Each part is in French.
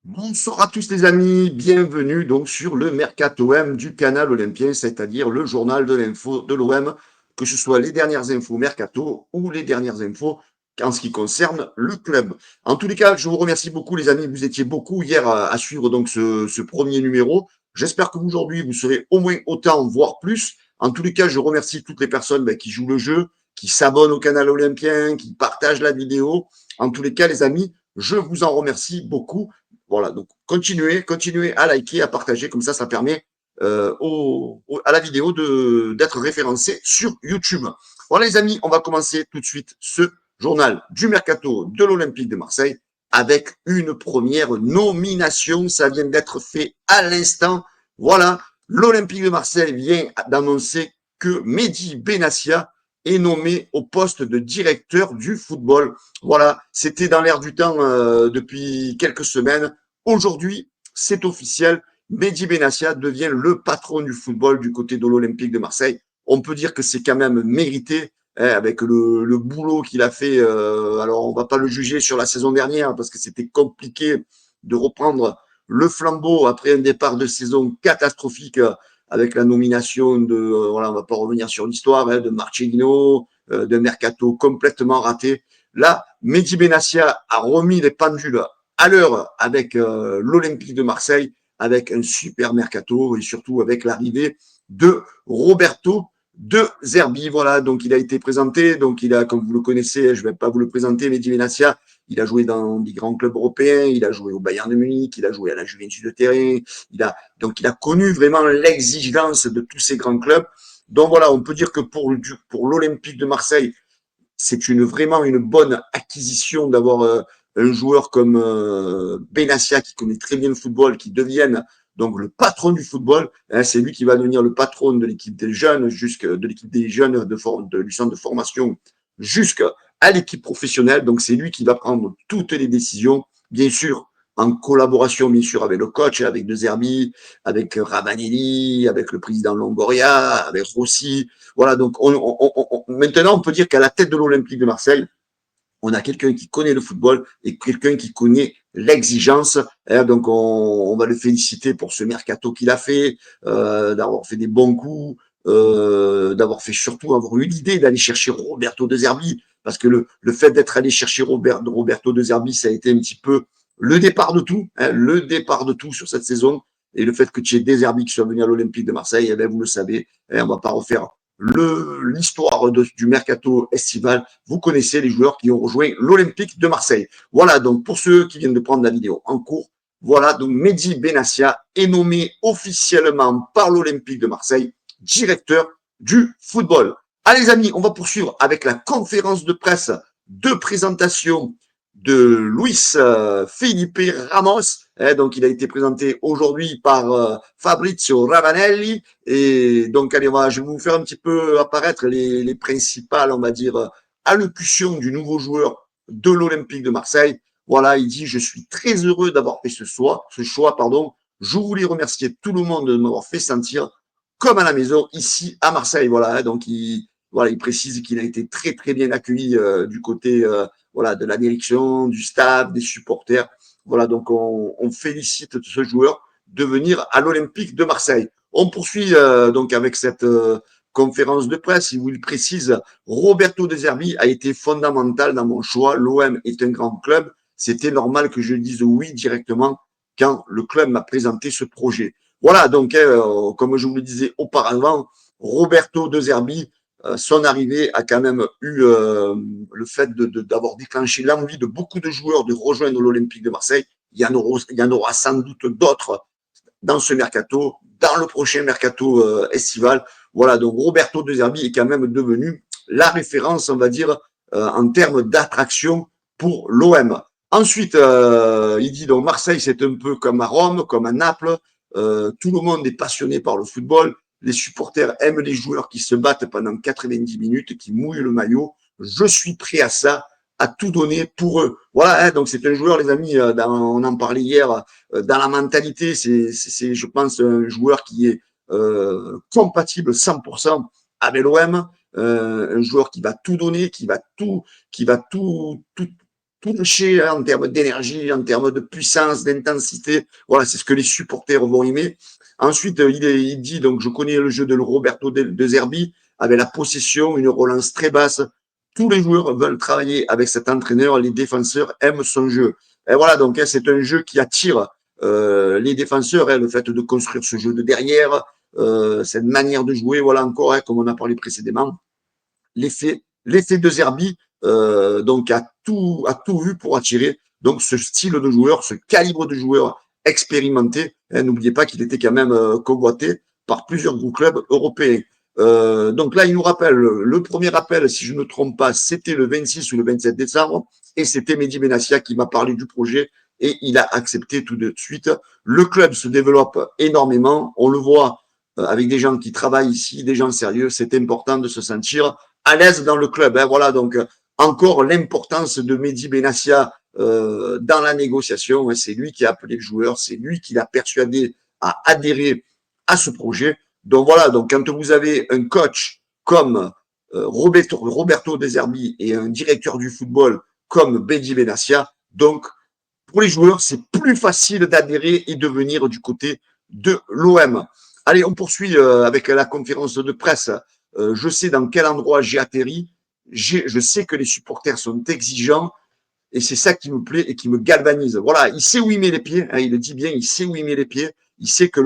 Bonsoir à tous les amis, bienvenue donc sur le Mercato M du canal Olympien, c'est-à-dire le journal de l'info de l'OM, que ce soit les dernières infos Mercato ou les dernières infos en ce qui concerne le club. En tous les cas, je vous remercie beaucoup les amis, vous étiez beaucoup hier à suivre donc ce premier numéro. J'espère que aujourd'hui vous serez au moins autant, voire plus. En tous les cas, je remercie toutes les personnes qui jouent le jeu, qui s'abonnent au canal Olympien, qui partagent la vidéo. En tous les cas, les amis, je vous en remercie beaucoup. Voilà, donc continuez à liker, à partager, comme ça permet à la vidéo d'être référencée sur YouTube. Voilà les amis, on va commencer tout de suite ce journal du Mercato de l'Olympique de Marseille avec une première nomination. Ça vient d'être fait à l'instant. Voilà, l'Olympique de Marseille vient d'annoncer que Mehdi Benassia est nommé au poste de directeur du football. Voilà, c'était dans l'air du temps depuis quelques semaines. Aujourd'hui, c'est officiel. Mehdi Benassia devient le patron du football du côté de l'Olympique de Marseille. On peut dire que c'est quand même mérité avec le boulot qu'il a fait. Alors, on va pas le juger sur la saison dernière parce que c'était compliqué de reprendre le flambeau après un départ de saison catastrophique avec la nomination de, voilà, on va pas revenir sur l'histoire, de Marcelino, de Mercato complètement raté. Là, Mehdi Benassia a remis les pendules à l'heure avec l'Olympique de Marseille, avec un super mercato et surtout avec l'arrivée de Roberto de Zerbi. Voilà, donc il a été présenté, donc il a, comme vous le connaissez, je ne vais pas vous le présenter, Mehdi Benassia, il a joué dans des grands clubs européens, il a joué au Bayern de Munich, il a joué à la Juventus de Turin, donc il a connu vraiment l'exigence de tous ces grands clubs. Donc voilà, on peut dire que pour l'Olympique de Marseille, c'est vraiment une bonne acquisition d'avoir un joueur comme Benassia qui connaît très bien le football, qui devienne donc le patron du football. Hein, c'est lui qui va devenir le patron de l'équipe des jeunes, de l'équipe des jeunes du centre de formation jusqu'à l'équipe professionnelle. Donc c'est lui qui va prendre toutes les décisions, bien sûr en collaboration bien sûr avec le coach, avec De Zerbi, avec Ravanelli, avec le président Longoria, avec Rossi. Voilà, donc maintenant, on peut dire qu'à la tête de l'Olympique de Marseille, on a quelqu'un qui connaît le football et quelqu'un qui connaît l'exigence. Hein, donc, on va le féliciter pour ce mercato qu'il a fait, d'avoir fait des bons coups, d'avoir fait surtout avoir eu l'idée d'aller chercher Roberto De Zerbi, parce que le fait d'être allé chercher Roberto De Zerbi, ça a été un petit peu le départ de tout, hein, le départ de tout sur cette saison. Et le fait que tu aies De Zerbi qui soit venu à l'Olympique de Marseille, eh bien, vous le savez, hein, on va pas refaire l'histoire du mercato estival. Vous connaissez les joueurs qui ont rejoint l'Olympique de Marseille. Voilà, donc pour ceux qui viennent de prendre la vidéo en cours, voilà, donc Mehdi Benassia est nommé officiellement par l'Olympique de Marseille directeur du football. Allez les amis, on va poursuivre avec la conférence de presse de présentation de Luis Felipe Ramos. Donc, il a été présenté aujourd'hui par Fabrizio Ravanelli. Et donc, allez, je vais vous faire un petit peu apparaître les principales, on va dire, allocutions du nouveau joueur de l'Olympique de Marseille. Voilà, il dit, je suis très heureux d'avoir fait ce choix, pardon. Je voulais remercier tout le monde de m'avoir fait sentir comme à la maison ici à Marseille. Voilà, donc il précise qu'il a été très très bien accueilli du côté voilà de la direction, du staff, des supporters. Voilà, donc on félicite ce joueur de venir à l'Olympique de Marseille. On poursuit donc avec cette conférence de presse où il précise Roberto De Zerbi a été fondamental dans mon choix. L'OM est un grand club. C'était normal que je dise oui directement quand le club m'a présenté ce projet. Voilà, donc comme je vous le disais auparavant, Roberto De Zerbi, son arrivée a quand même eu le fait d'avoir déclenché l'envie de beaucoup de joueurs de rejoindre l'Olympique de Marseille. Il y en aura sans doute d'autres dans ce mercato, dans le prochain mercato estival. Voilà, donc Roberto De Zerbi est quand même devenu la référence, on va dire, en termes d'attraction pour l'OM. Ensuite, il dit donc Marseille, c'est un peu comme à Rome, comme à Naples. Tout le monde est passionné par le football. Les supporters aiment les joueurs qui se battent pendant 90 minutes, qui mouillent le maillot. Je suis prêt à ça, à tout donner pour eux. Voilà, hein, donc c'est un joueur, les amis, on en parlait hier, dans la mentalité, je pense, un joueur qui est compatible 100% avec l'OM, un joueur qui va tout donner, qui va tout tout lâcher hein, en termes d'énergie, en termes de puissance, d'intensité. Voilà, c'est ce que les supporters vont aimer. Ensuite, il dit, donc je connais le jeu de Roberto De Zerbi, avec la possession, une relance très basse. Tous les joueurs veulent travailler avec cet entraîneur, les défenseurs aiment son jeu. Et voilà, donc hein, c'est un jeu qui attire les défenseurs, hein, le fait de construire ce jeu de derrière, cette manière de jouer, voilà encore, hein, comme on a parlé précédemment, l'effet de Zerbi donc a tout vu pour attirer donc ce style de joueur, ce calibre de joueur expérimenté. Hein, n'oubliez pas qu'il était quand même convoité par plusieurs gros clubs européens. Donc là, il nous rappelle, le premier appel, si je ne me trompe pas, c'était le 26 ou le 27 décembre, et c'était Mehdi Benassia qui m'a parlé du projet, et il a accepté tout de suite. Le club se développe énormément, on le voit avec des gens qui travaillent ici, des gens sérieux, c'est important de se sentir à l'aise dans le club. Hein, voilà, donc encore l'importance de Mehdi Benassia dans la négociation. Hein, c'est lui qui a appelé le joueur, c'est lui qui l'a persuadé à adhérer à ce projet. Donc voilà, donc quand vous avez un coach comme Roberto De Zerbi et un directeur du football comme Mehdi Benassia, donc pour les joueurs, c'est plus facile d'adhérer et de venir du côté de l'OM. Allez, on poursuit avec la conférence de presse. Je sais dans quel endroit j'ai atterri. Je sais que les supporters sont exigeants et c'est ça qui me plaît et qui me galvanise. Voilà, il sait où il met les pieds. Hein, il le dit bien, il sait où il met les pieds. Il sait que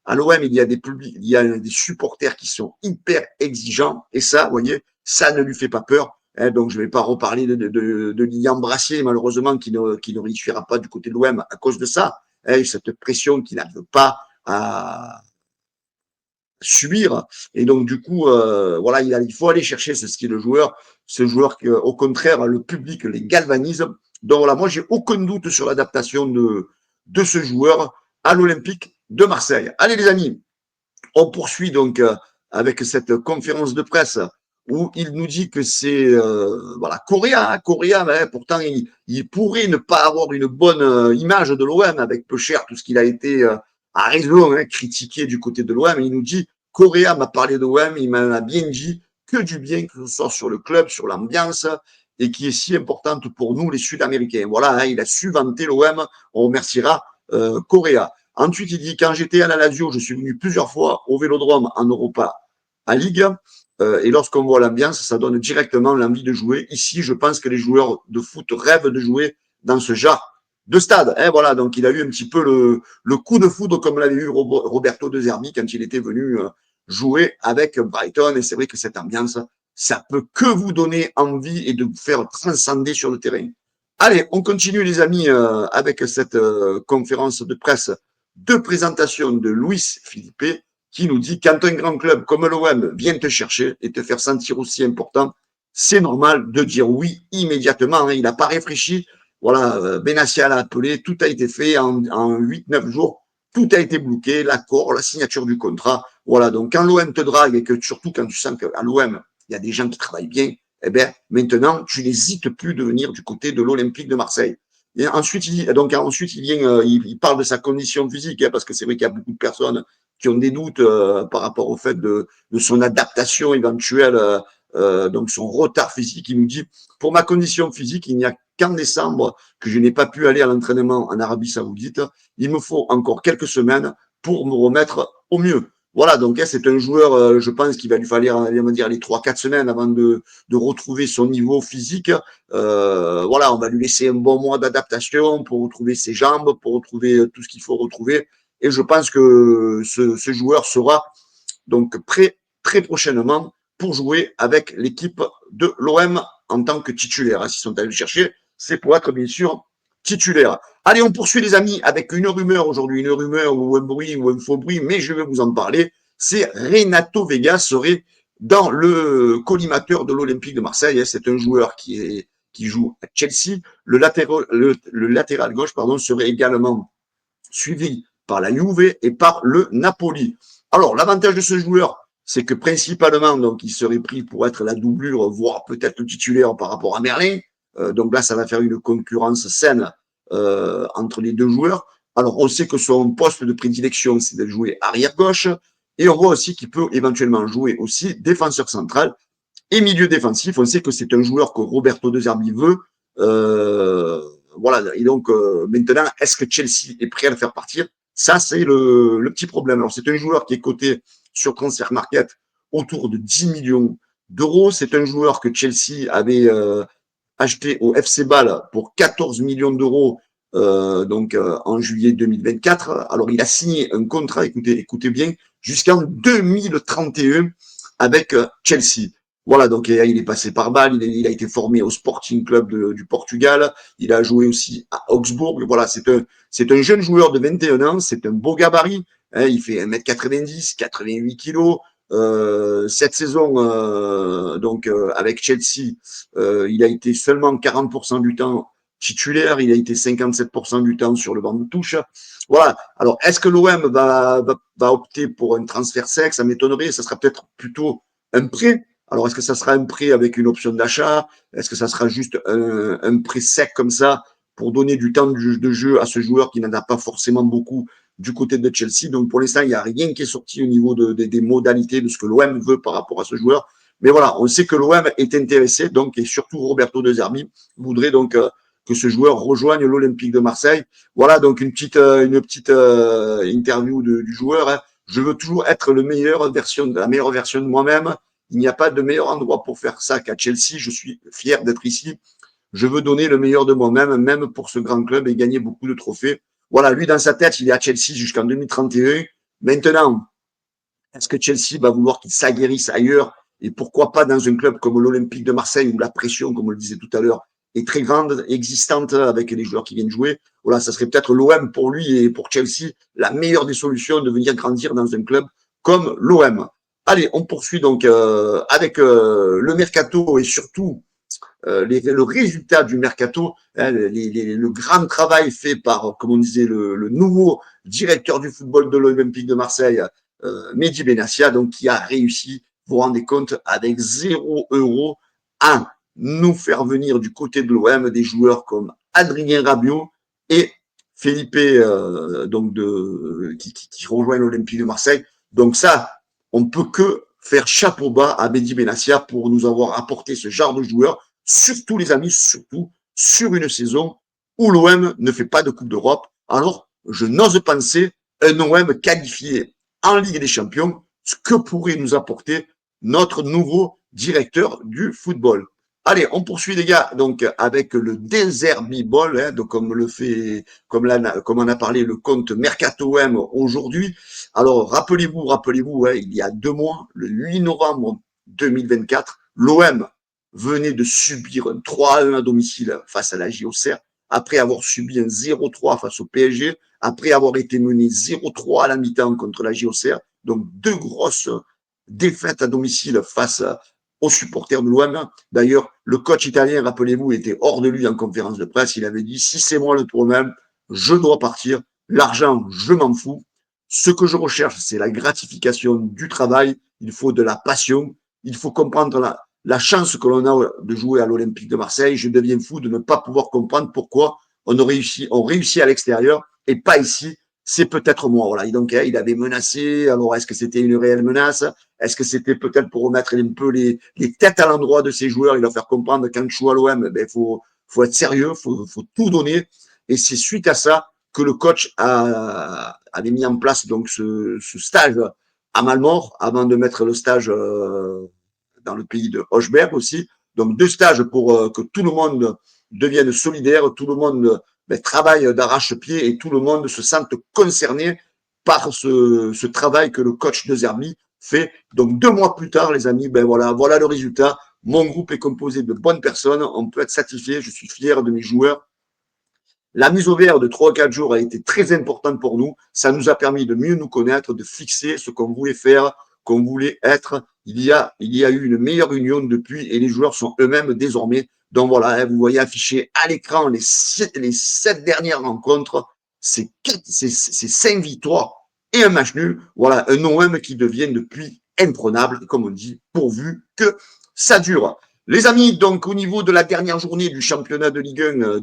à l'OM, il y a des publics, il y a des supporters qui sont hyper exigeants et ça, vous voyez, ça ne lui fait pas peur. Hein, donc, je ne vais pas reparler de Lilian Brassier, malheureusement, qui ne réussira pas du côté de l'OM à cause de ça. Hein, cette pression qu'il n'arrive pas à subir. Et donc, du coup, voilà, il faut aller chercher ce style de joueur, ce joueur qui, au contraire, le public les galvanise. Donc, voilà, moi, j'ai aucun doute sur l'adaptation de ce joueur à l'Olympique de Marseille. Allez, les amis, on poursuit donc avec cette conférence de presse où il nous dit que c'est voilà Correa, Correa, mais pourtant il pourrait ne pas avoir une bonne image de l'OM avec peu cher tout ce qu'il a été à raison hein, critiqué du côté de l'OM. Il nous dit Correa m'a parlé de l'OM, il m'a bien dit que du bien que ce soit sur le club, sur l'ambiance et qui est si importante pour nous les Sud-Américains. Voilà, hein, il a su vanter l'OM. On remerciera Correa. Ensuite, il dit, quand j'étais à la Lazio, je suis venu plusieurs fois au Vélodrome en Europa, à Ligue. Et lorsqu'on voit l'ambiance, ça donne directement l'envie de jouer. Ici, je pense que les joueurs de foot rêvent de jouer dans ce genre de stade. Hein, voilà, donc il a eu un petit peu le coup de foudre comme l'avait eu Roberto De Zerbi quand il était venu jouer avec Brighton. Et c'est vrai que cette ambiance, ça peut que vous donner envie et de vous faire transcender sur le terrain. Allez, on continue les amis avec cette conférence de presse de présentation de Luis Philippe qui nous dit quand un grand club comme l'OM vient te chercher et te faire sentir aussi important, c'est normal de dire oui immédiatement. Hein. Il n'a pas réfléchi. Voilà, Benassia l'a appelé, tout a été fait en 8-9 jours, tout a été bloqué, l'accord, la signature du contrat. Voilà, donc quand l'OM te drague et que surtout quand tu sens qu'à l'OM, il y a des gens qui travaillent bien, eh bien, maintenant, tu n'hésites plus de venir du côté de l'Olympique de Marseille. Et ensuite, il vient, il parle de sa condition physique, hein, parce que c'est vrai qu'il y a beaucoup de personnes qui ont des doutes par rapport au fait de son adaptation éventuelle, donc son retard physique. Il nous dit, pour ma condition physique, il n'y a qu'en décembre que je n'ai pas pu aller à l'entraînement en Arabie Saoudite. Il me faut encore quelques semaines pour me remettre au mieux. Voilà, donc hein, c'est un joueur, je pense qu'il va lui falloir, on va dire, les 3-4 semaines avant de retrouver son niveau physique. Voilà, on va lui laisser un bon mois d'adaptation pour retrouver ses jambes, pour retrouver tout ce qu'il faut retrouver. Et je pense que ce joueur sera donc prêt très prochainement pour jouer avec l'équipe de l'OM en tant que titulaire. S'ils sont allés le chercher, c'est pour être bien sûr titulaire. Allez, on poursuit les amis avec une rumeur aujourd'hui, une rumeur ou un bruit ou un faux bruit, mais je vais vous en parler. C'est Renato Vega serait dans le collimateur de l'Olympique de Marseille. C'est un joueur qui joue à Chelsea. Le latéral gauche pardon, serait également suivi par la Juve et par le Napoli. Alors, l'avantage de ce joueur, c'est que principalement, donc, il serait pris pour être la doublure, voire peut-être le titulaire par rapport à Merlin. Donc là, ça va faire une concurrence saine entre les deux joueurs. Alors, on sait que son poste de prédilection, c'est de jouer arrière gauche. Et on voit aussi qu'il peut éventuellement jouer aussi défenseur central et milieu défensif. On sait que c'est un joueur que Roberto De Zerbi veut. Voilà. Et donc, maintenant, est-ce que Chelsea est prêt à le faire partir? Ça, c'est le petit problème. Alors, c'est un joueur qui est coté sur Transfer Market autour de 10 millions d'euros. C'est un joueur que Chelsea avait acheté au FC Bâle pour 14 millions d'euros en juillet 2024. Alors, il a signé un contrat, écoutez bien, jusqu'en 2031 avec Chelsea. Voilà, donc il est passé par Bâle, il a été formé au Sporting Club du Portugal, il a joué aussi à Augsbourg. Voilà, c'est un jeune joueur de 21 ans, c'est un beau gabarit, hein, il fait 1m90, 88 kilos. Cette saison, avec Chelsea, il a été seulement 40% du temps titulaire, il a été 57% du temps sur le banc de touche. Voilà. Alors, est-ce que l'OM va opter pour un transfert sec? Ça m'étonnerait. Ça sera peut-être plutôt un prêt. Alors, est-ce que ça sera un prêt avec une option d'achat? Est-ce que ça sera juste un prêt sec comme ça pour donner du temps de jeu à ce joueur qui n'en a pas forcément beaucoup du côté de Chelsea? Donc, pour l'instant, il n'y a rien qui est sorti au niveau des modalités de ce que l'OM veut par rapport à ce joueur. Mais voilà, on sait que l'OM est intéressé, donc, et surtout Roberto De Zerbi voudrait donc que ce joueur rejoigne l'Olympique de Marseille. Voilà, donc une petite interview du joueur. Hein. Je veux toujours être la meilleure version de moi-même. Il n'y a pas de meilleur endroit pour faire ça qu'à Chelsea. Je suis fier d'être ici. Je veux donner le meilleur de moi-même, même pour ce grand club et gagner beaucoup de trophées. Voilà, lui, dans sa tête, il est à Chelsea jusqu'en 2031. Maintenant, est-ce que Chelsea va vouloir qu'il s'aguerrisse ailleurs et pourquoi pas dans un club comme l'Olympique de Marseille où la pression, comme on le disait tout à l'heure, est très grande, existante avec les joueurs qui viennent jouer. Voilà, ça serait peut-être l'OM pour lui et pour Chelsea la meilleure des solutions de venir grandir dans un club comme l'OM. Allez, on poursuit donc avec le mercato et surtout le résultat du mercato, hein, le grand travail fait par, comme on disait, le nouveau directeur du football de l'Olympique de Marseille, Mehdi Benassia, donc qui a réussi, vous vous rendez compte, avec 0 € à nous faire venir du côté de l'OM des joueurs comme Adrien Rabiot et Felipe, qui rejoint l'Olympique de Marseille. Donc ça, on peut que faire chapeau bas à Mehdi Benassia pour nous avoir apporté ce genre de joueurs, surtout les amis, surtout sur une saison où l'OM ne fait pas de Coupe d'Europe. Alors, je n'ose penser un OM qualifié en Ligue des Champions, ce que pourrait nous apporter notre nouveau directeur du football. Allez, on poursuit les gars, donc avec le Derby Ball, hein, donc comme on a parlé le compte Mercato M aujourd'hui. Alors rappelez-vous, hein, il y a 2 mois, le 8 novembre 2024, l'OM venait de subir un 3-1 à domicile face à la JOCR, après avoir subi un 0-3 face au PSG, après avoir été mené 0-3 à la mi-temps contre la JOCR. Donc 2 grosses défaites à domicile face aux supporters de l'OM. D'ailleurs, le coach italien, rappelez-vous, était hors de lui en conférence de presse. Il avait dit, si c'est moi le problème, je dois partir. L'argent, je m'en fous. Ce que je recherche, c'est la gratification du travail. Il faut de la passion. Il faut comprendre la chance que l'on a de jouer à l'Olympique de Marseille. Je deviens fou de ne pas pouvoir comprendre pourquoi on réussit à l'extérieur et pas ici. C'est peut-être moi. Voilà. Et donc, il avait menacé. Alors, est-ce que c'était une réelle menace? Est-ce que c'était peut-être pour remettre un peu les têtes à l'endroit de ces joueurs et leur faire comprendre qu'en jouant à l'OM, ben, faut être sérieux, faut tout donner. Et c'est suite à ça que le coach avait mis en place donc ce stage à Malmort avant de mettre le stage dans le pays de Hochberg aussi. Donc 2 stages pour que tout le monde devienne solidaire, tout le monde travaille d'arrache-pied et tout le monde se sente concerné par ce travail que le coach de Zerbi fait. Donc 2 mois plus tard, les amis, voilà le résultat. Mon groupe est composé de bonnes personnes. On peut être satisfait. Je suis fier de mes joueurs. La mise au vert de 3 ou 4 jours a été très importante pour nous. Ça nous a permis de mieux nous connaître, de fixer ce qu'on voulait faire, qu'on voulait être. Il y a eu une meilleure union depuis et les joueurs sont eux-mêmes désormais. Donc voilà, vous voyez affiché à l'écran les 7 dernières rencontres. C'est 5 victoires et un match nul. Voilà, un OM qui devient depuis imprenable, comme on dit, pourvu que ça dure. Les amis, donc au niveau de la dernière journée du championnat de Ligue 1,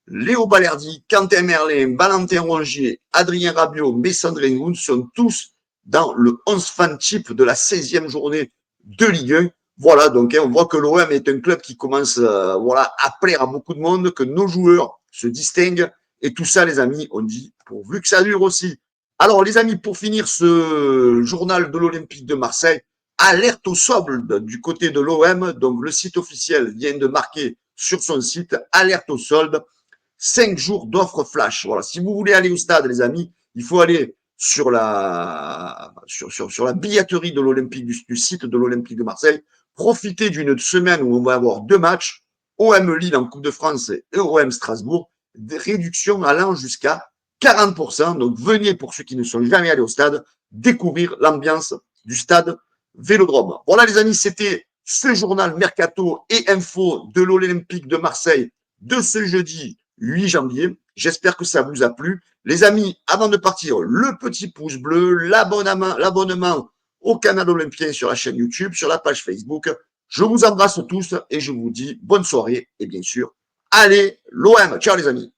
Léo Balerdi, Quentin Merlin, Valentin Rongier, Adrien Rabiot, Mason Greenwood sont tous dans le 11 fan type de la 16e journée de Ligue 1. Voilà, donc on voit que l'OM est un club qui commence voilà, à plaire à beaucoup de monde, que nos joueurs se distinguent. Et tout ça, les amis, on dit pourvu que ça dure aussi. Alors, les amis, pour finir ce journal de l'Olympique de Marseille, alerte au solde du côté de l'OM. Donc, le site officiel vient de marquer sur son site alerte au solde. 5 jours d'offres flash. Voilà. Si vous voulez aller au stade, les amis, il faut aller sur la billetterie de l'Olympique du site de l'Olympique de Marseille. Profitez d'une semaine où on va avoir 2 matchs, OM Lille en Coupe de France et OM Strasbourg, des réductions allant jusqu'à 40%. Donc venez pour ceux qui ne sont jamais allés au stade, découvrir l'ambiance du stade Vélodrome. Voilà les amis, c'était ce journal Mercato et Info de l'Olympique de Marseille de ce jeudi 8 janvier. J'espère que ça vous a plu. Les amis, avant de partir, le petit pouce bleu, l'abonnement au canal Olympien sur la chaîne YouTube, sur la page Facebook. Je vous embrasse tous et je vous dis bonne soirée et bien sûr, allez l'OM. Ciao les amis.